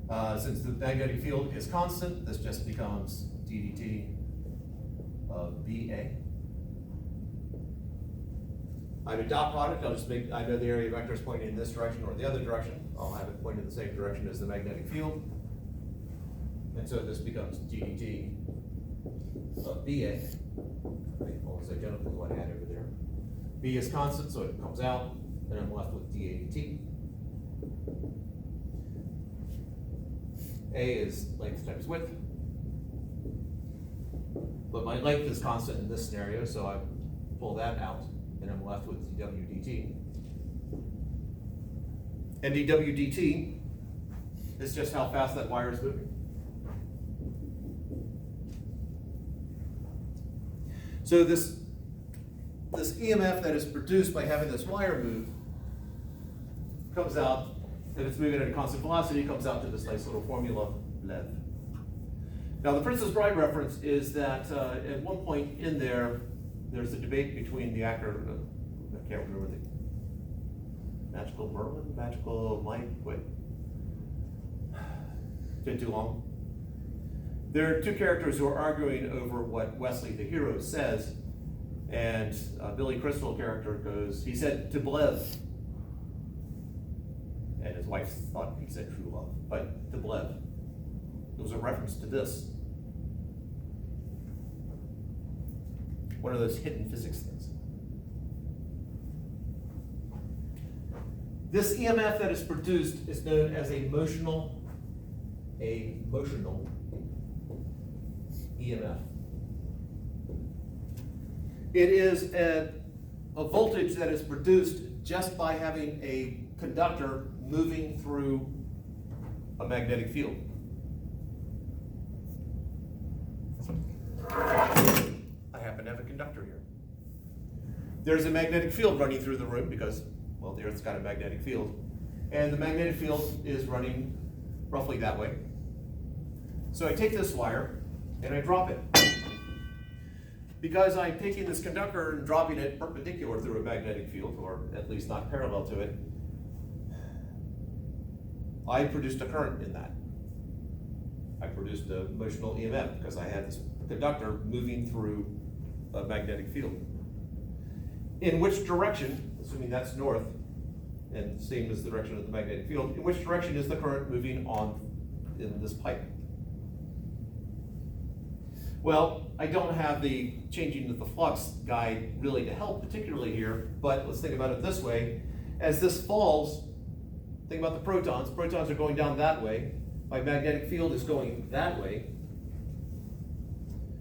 Since the magnetic field is constant, this just becomes d dt of BA. I have a dot product. I'll just make, I know the area vector is pointing in this direction or the other direction. I'll have it point in the same direction as the magnetic field. And so this becomes d dt of BA. Right, almost identical to what I had over there. B is constant, so it comes out, and I'm left with dA dt. A is length times width. But my length is constant in this scenario, so I pull that out, and I'm left with dW dt. And dW dt is just how fast that wire is moving. So this EMF that is produced by having this wire move comes out, if it's moving at a constant velocity, comes out to this nice little formula, BLEV. Now the Princess Bride reference is that at one point in there, there's a debate between the actor, I can't remember the Magical Merlin, Magical Light, wait. Been too long. There are two characters who are arguing over what Wesley the hero says, and Billy Crystal character goes, he said to BLEV, and his wife thought he said true love, but to BLEV. It was a reference to this. One of those hidden physics things. This EMF that is produced is known as a motional EMF. It is a voltage that is produced just by having a conductor moving through a magnetic field. I happen to have a conductor here. There's a magnetic field running through the room because, well, the Earth's got a magnetic field, and the magnetic field is running roughly that way. So I take this wire and I drop it. Because I'm taking this conductor and dropping it perpendicular through a magnetic field, or at least not parallel to it, I produced a current in that. I produced a motional EMF because I had this conductor moving through a magnetic field. In which direction, assuming that's north, and same as the direction of the magnetic field, in which direction is the current moving on in this pipe? Well, I don't have the changing of the flux guide really to help particularly here, but let's think about it this way. As this falls, think about the protons. Protons are going down that way. My magnetic field is going that way.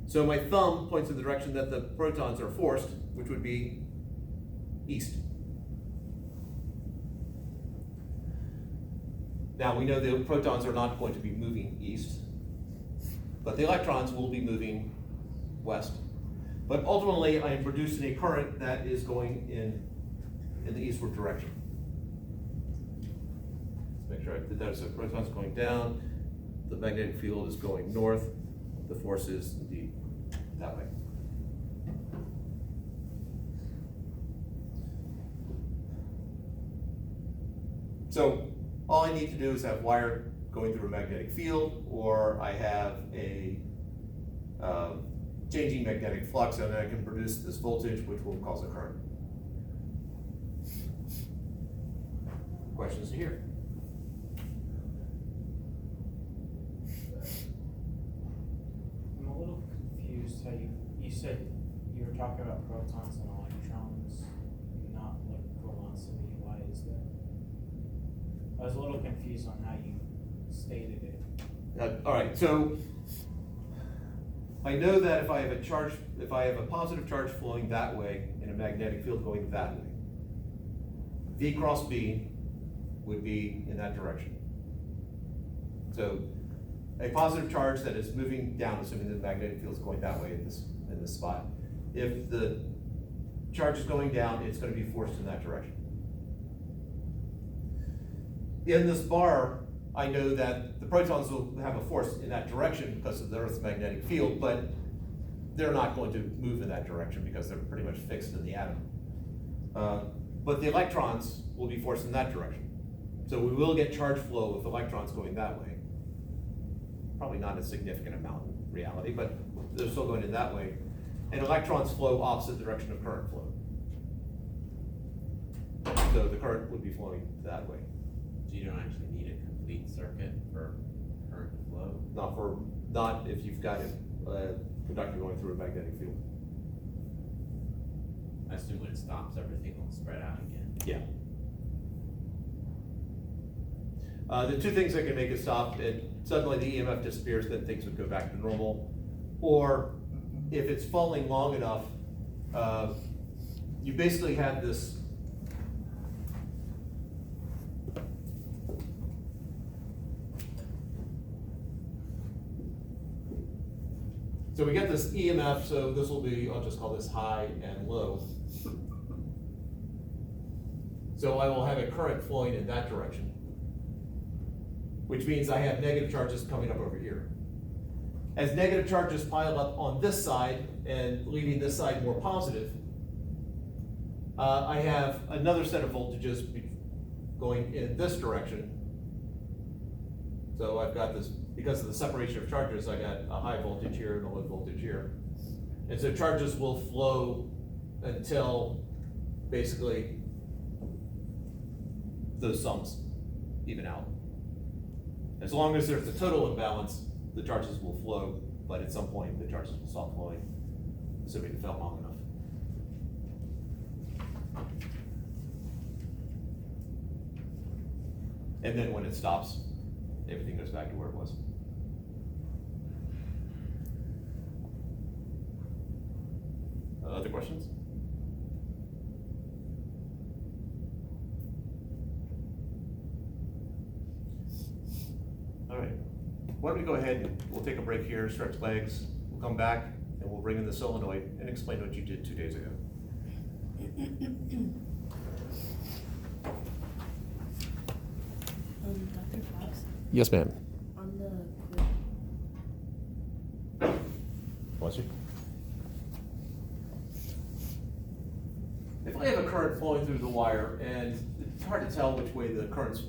So my thumb points in the direction that the protons are forced, which would be east. Now we know the protons are not going to be moving east, but the electrons will be moving west. But ultimately, I am producing a current that is going in the eastward direction. Let's make sure I did that. So protons going down, the magnetic field is going north, the force is indeed that way. So all I need to do is have wire going through a magnetic field, or I have a changing magnetic flux, and I can produce this voltage, which will cause a current. Questions here? I'm a little confused how you said you were talking about protons and electrons, not like velocity. Why is that? I was a little confused on how you stated it. All right, so I know that if I have a positive charge flowing that way and a magnetic field going that way, V cross B would be in that direction. So a positive charge that is moving down, assuming the magnetic field is going that way in this spot. If the charge is going down, it's going to be forced in that direction. In this bar, I know that the protons will have a force in that direction because of the Earth's magnetic field, but they're not going to move in that direction because they're pretty much fixed in the atom. But the electrons will be forced in that direction. So we will get charge flow with electrons going that way. probably not a significant amount in reality, but they're still going in that way. And electrons flow opposite direction of current flow. So the current would be flowing that way. So you don't actually need a complete circuit for current flow? Not if you've got a conductor going through a magnetic field. I assume when it stops, everything will spread out again. Yeah. The two things that can make it stop, suddenly the EMF disappears, then things would go back to normal. Or if it's falling long enough, you basically have this so we get this EMF, so this will be, I'll just call this high and low. So I will have a current flowing in that direction, which means I have negative charges coming up over here. As negative charges pile up on this side and leaving this side more positive, I have another set of voltages going in this direction. So I've got this, because of the separation of charges, I got a high voltage here and a low voltage here. And so charges will flow until basically those sums even out. As long as there's a total imbalance, the charges will flow, but at some point the charges will stop flowing, assuming it fell long enough. And then when it stops, everything goes back to where it was. Other questions? All right, why don't we go ahead and we'll take a break here, stretch legs, we'll come back and we'll bring in the solenoid and explain what you did 2 days ago. Dr. Fox, Yes, ma'am. on the quick, Bless you. If I have a current flowing through the wire, and it's hard to tell which way the current's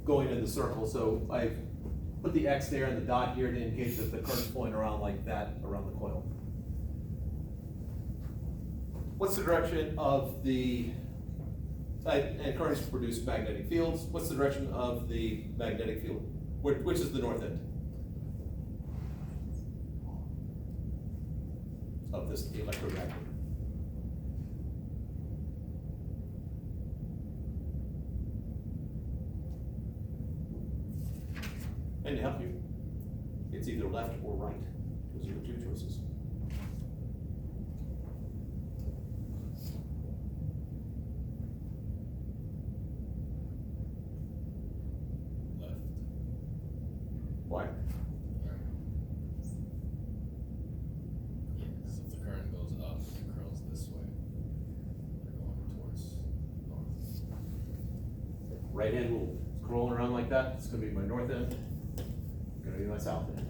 going in the circle, so I've put the X there and the dot here to indicate that the current's flowing around like that around the coil. What's the direction of the, and currents produce magnetic fields, what's the direction of the magnetic field? Which is the north end of this electromagnet? And to help you, it's either left or right. Those are the two choices. Left. Why? Yeah, because if the current goes up, it curls this way. They're going towards north. Right hand will scroll around like that. It's going to be my north end. Going to be my south end.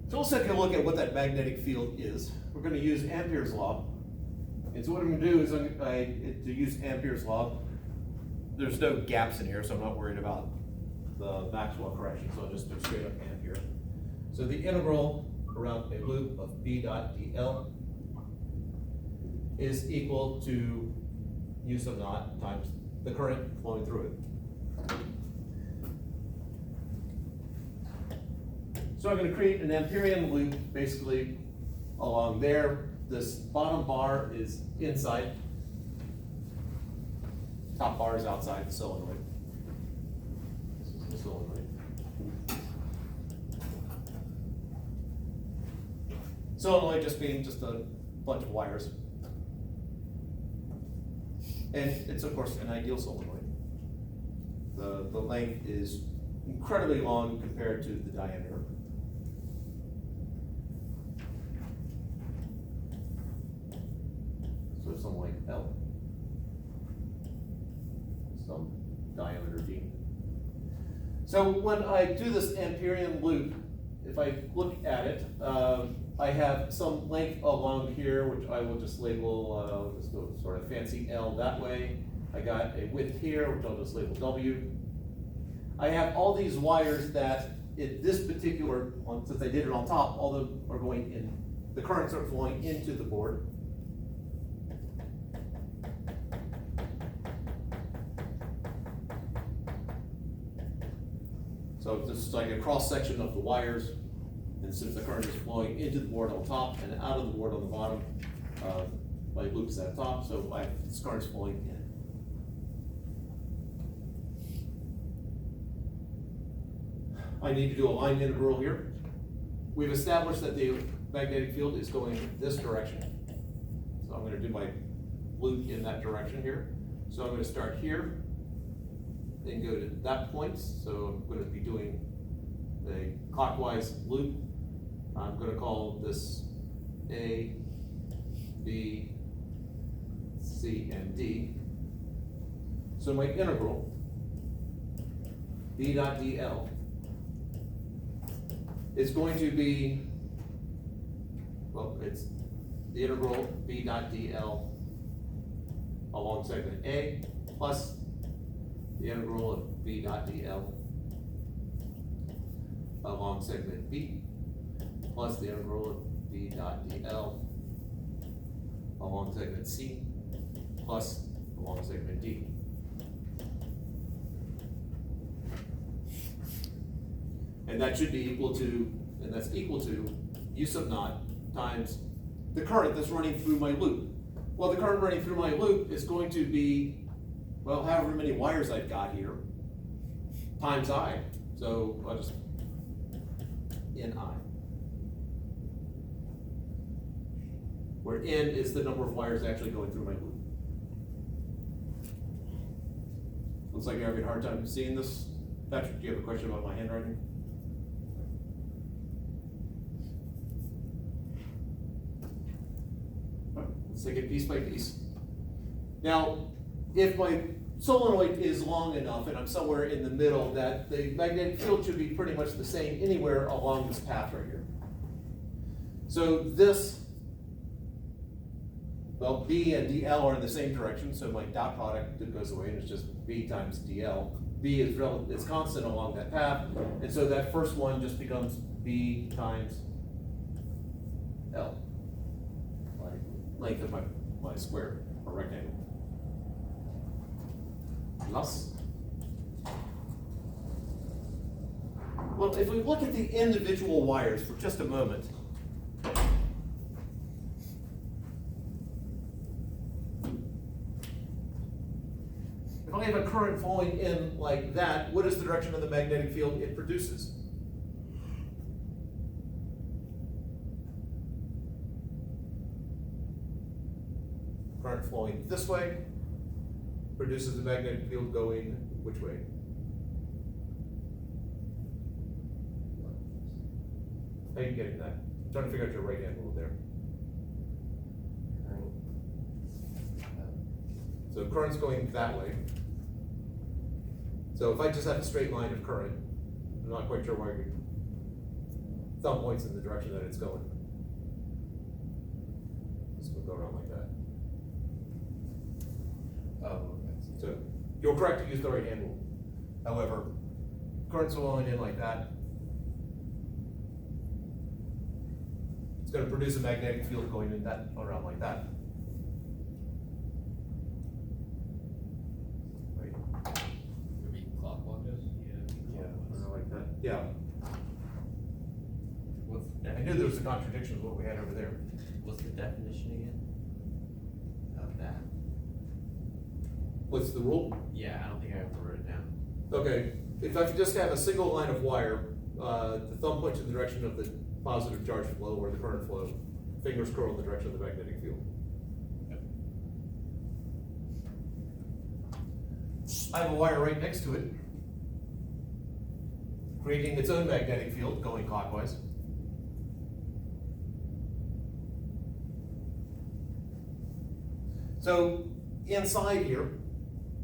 So let's take a look at what that magnetic field is. We're going to use Ampere's law. And so what I'm going to do is to use Ampere's law, there's no gaps in here, so I'm not worried about the Maxwell correction, so I'll just do straight up Ampere. So the integral around a loop of B dot dl is equal to U sub naught times the current flowing through it. So I'm going to create an Amperian loop basically along there. This bottom bar is inside. Top bar is outside the solenoid. This is the solenoid. Solenoid just being just a bunch of wires. And it's of course an ideal solenoid. The length is incredibly long compared to the diameter. So something like L. Some diameter D. So when I do this Amperian loop, if I look at it, I have some length along here, which I will just label, let's go sort of fancy L that way. I got a width here, which I'll just label W. I have all these wires that in this particular, since I did it on top, all of them are going in, the currents are flowing into the board. So this is like a cross section of the wires, and since the current is flowing into the board on top and out of the board on the bottom, my loop is at the top, so this current's flowing in. I need to do a line integral here. We've established that the magnetic field is going this direction. So I'm gonna do my loop in that direction here. So I'm gonna start here and go to that point. So I'm gonna be doing a clockwise loop. I'm gonna call this A, B, C, and D. So my integral, B dot dl, is going to be, well, it's the integral B dot dl along segment A plus the integral of B dot dl along segment B plus the integral of B dot dl along segment C plus along segment D. And that should be equal to, and that's equal to U sub naught times the current that's running through my loop. Well, the current running through my loop is going to be, well, however many wires I've got here, times I. So I'll just, N I. Where N is the number of wires actually going through my loop. Looks like you're having a hard time seeing this. Patrick, do you have a question about my handwriting? Let's take it piece by piece. Now, if my solenoid is long enough and I'm somewhere in the middle, that the magnetic field should be pretty much the same anywhere along this path right here. So this, well, B and DL are in the same direction, so my dot product goes away and it's just B times DL. B is it's constant along that path, and so that first one just becomes B times L. Length of my square or rectangle. Plus. Well, if we look at the individual wires for just a moment. If I have a current flowing in like that, what is the direction of the magnetic field it produces? Current flowing this way produces the magnetic field going which way? How are you getting that? I'm trying to figure out your right hand rule there. So current's going that way. So if I just have a straight line of current, I'm not quite sure why your thumb points in the direction that it's going. This will go around like that. Oh, So you're correct to use the right hand rule. However, current's flowing in like that. It's going to produce a magnetic field going in that around like that. Right. Maybe clockwise? Yeah, around like that. Yeah. what's the I knew there was a contradiction with what we had over there. What's the definition again? Of that? What's the rule? Yeah, I don't think I have to write it down. Okay, if I just have a single line of wire, the thumb points in the direction of the positive charge flow or the current flow, fingers curl in the direction of the magnetic field. I have a wire right next to it, creating its own magnetic field going clockwise. So inside here,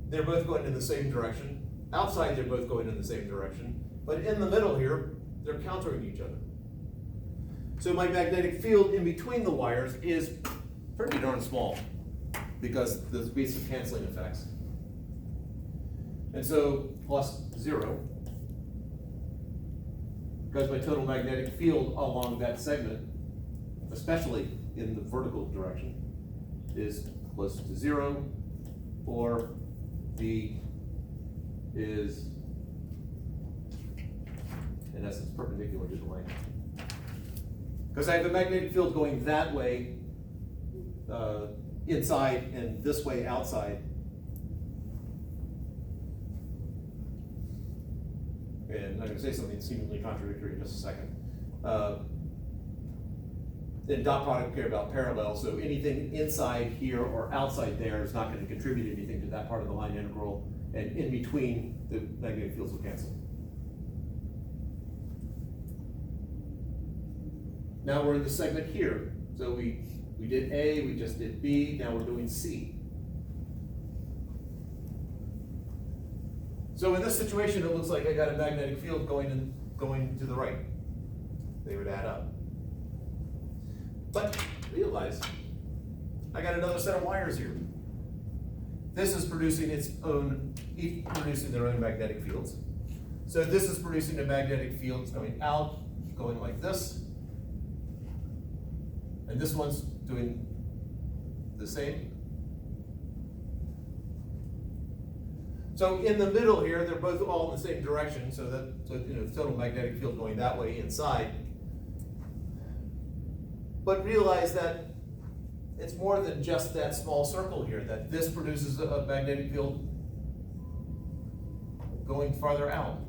they're both going in the same direction. Outside, they're both going in the same direction. But in the middle here, they're countering each other. So my magnetic field in between the wires is pretty darn small because there's be some canceling effects. And so plus 0 because my total magnetic field along that segment, especially in the vertical direction, is close to 0, or B is in essence perpendicular to the line. Because I have a magnetic field going that way inside and this way outside. And I'm going to say something seemingly contradictory in just a second. Then dot product care about parallel, so anything inside here or outside there is not going to contribute anything to that part of the line integral, and in between, the magnetic fields will cancel. Now we're in the segment here. So we did A, we just did B, now we're doing C. So in this situation, it looks like I got a magnetic field going to the right. They would add up. But realize, I got another set of wires here. This is producing each producing their own magnetic fields. So this is producing a magnetic field that's coming out, going like this. And this one's doing the same. So in the middle here, they're both all in the same direction, so the total magnetic field going that way inside. But realize that it's more than just that small circle here, that this produces a magnetic field going farther out.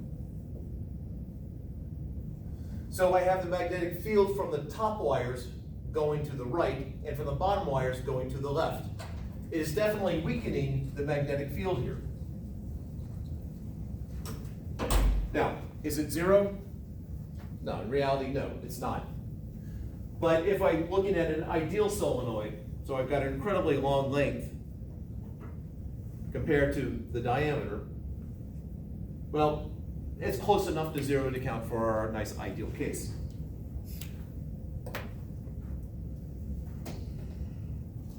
So I have the magnetic field from the top wires going to the right, and from the bottom wires going to the left. It is definitely weakening the magnetic field here. Now, is it 0? No, in reality, no, it's not. But if I'm looking at an ideal solenoid, so I've got an incredibly long length compared to the diameter, well, it's close enough to 0 to count for our nice ideal case.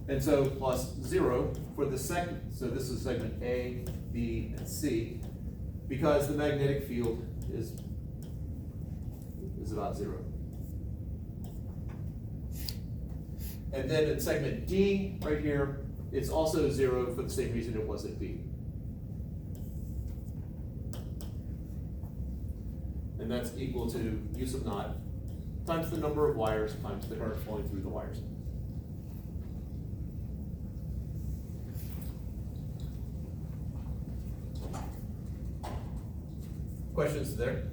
And so plus 0 for the segment. So this is segment A, B, and C, because the magnetic field is about 0. And then in segment D, right here, it's also 0 for the same reason it was at B. And that's equal to U sub naught times the number of wires times the current flowing through the wires. Questions there?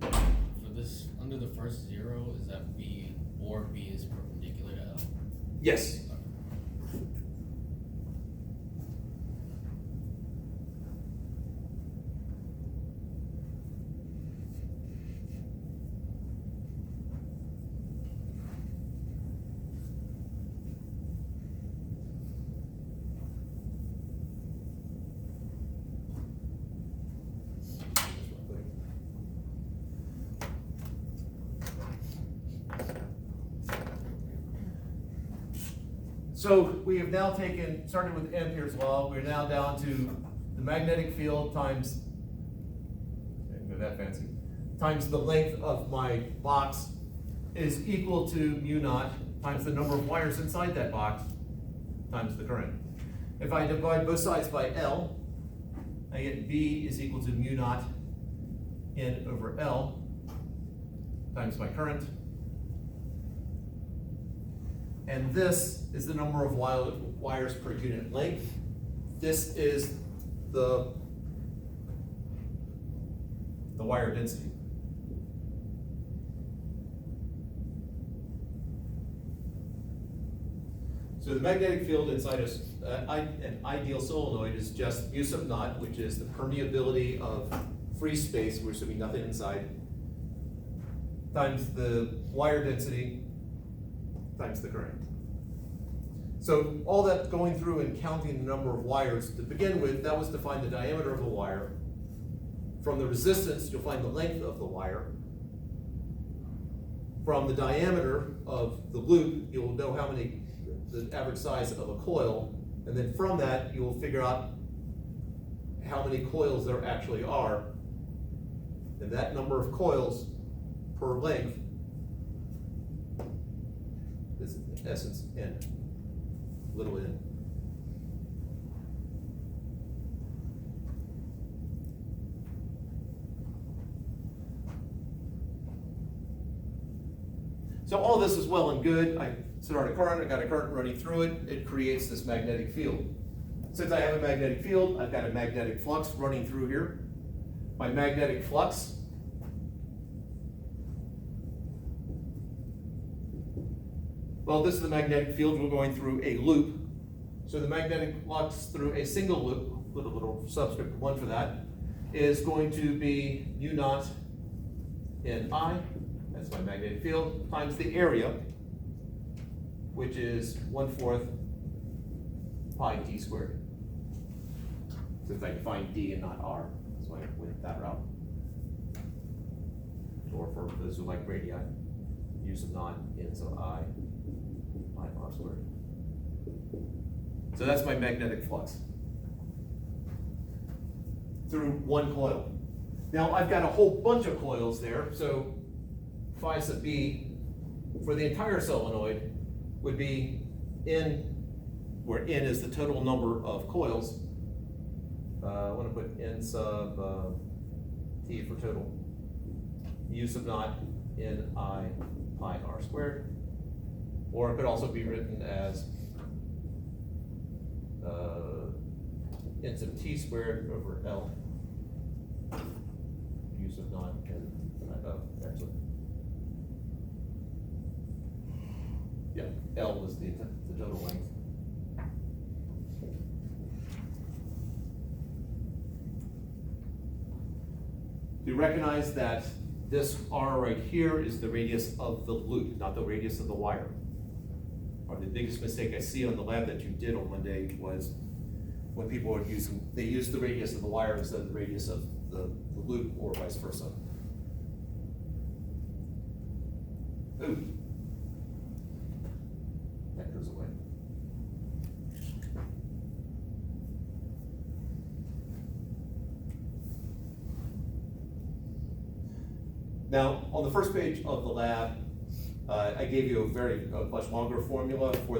For this, under the first 0, is that B or B is perpendicular to L? Yes. So we have now started with Ampere's law, we're now down to the magnetic field times, can't go that fancy, times the length of my box is equal to mu naught times the number of wires inside that box times the current. If I divide both sides by L, I get B is equal to mu naught N over L times my current. And this is the number of wires per unit length. This is the wire density. So the magnetic field inside an ideal solenoid is just mu sub naught, which is the permeability of free space, we're assuming nothing inside, times the wire density times the current. So all that going through and counting the number of wires, to begin with, that was to find the diameter of a wire. From the resistance, you'll find the length of the wire. From the diameter of the loop, you'll know the average size of a coil, and then from that, you will figure out how many coils there actually are, And that number of coils per length is in essence N, little n. So all this is well and good. I start a current, I got a current running through it, it creates this magnetic field. Since I have a magnetic field, I've got a magnetic flux running through here. My magnetic flux well, this is the magnetic field, we're going through a loop. So the magnetic flux through a single loop, put a little subscript 1 for that, is going to be mu naught Ni, that's my magnetic field, times the area, which is 1/4 pi d squared. Since I define d and not r, so I went that route. Or for those who like radii, use of naught in so I pi r squared. So that's my magnetic flux through one coil. Now I've got a whole bunch of coils there, so phi sub b for the entire solenoid would be n, where n is the total number of coils. I want to put n sub t for total. U sub naught n I pi r squared. Or it could also be written as n sub t squared over L. U sub naught n actually. Yeah, L is the total length. You recognize that this R right here is the radius of the loop, not the radius of the wire. Or the biggest mistake I see on the lab that you did on Monday was when people were using, they used the radius of the wire instead of the radius of the loop, or vice versa. Ooh. That goes away. Now, on the first page of the lab, I gave you a much longer formula for